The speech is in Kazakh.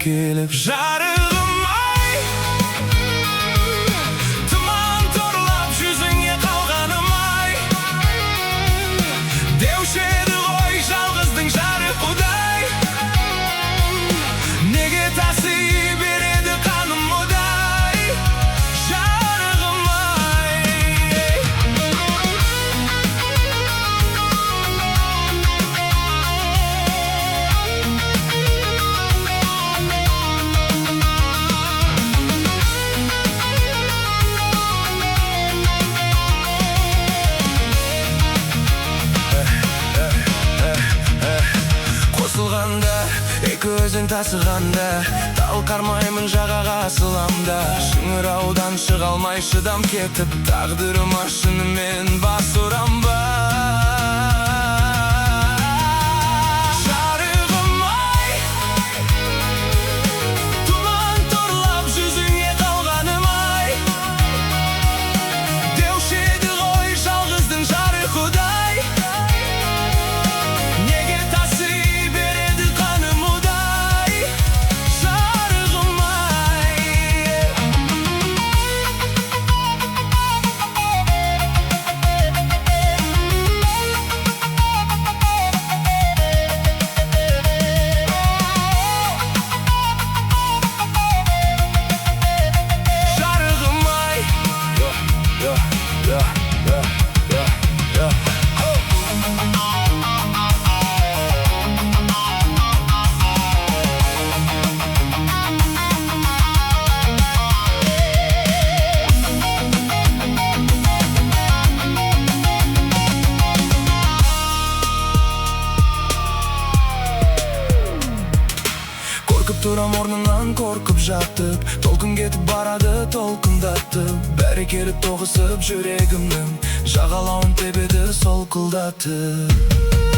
келіп жарығым ай, тұман торлап жүзіңе қалғаным ай, деуші еді ғой жалғыздың жары Құдай, неге таси береді қаным одай, жарығым ай. Қосылғанда, екі өзен тасығанда, тал қармаймын жағаға асыламда, шыңыраудан шыға алмай шыдам кетіп, тағдырыма шынымен бас ұрам ба? Жарығым ай, тұман торлап жүзіңе қалғаным ай, деуші еді ғой жалғыздың жары Құдай, неге таси береді қаным удай, жарығым ай. Жарығым ай. Қорқып тұрам орнынан, қорқып жатып, толқын кетіп барады толқындатып, бәрі келіп тоғысып жүрегімнің жағалауын тебеді солқылдатып.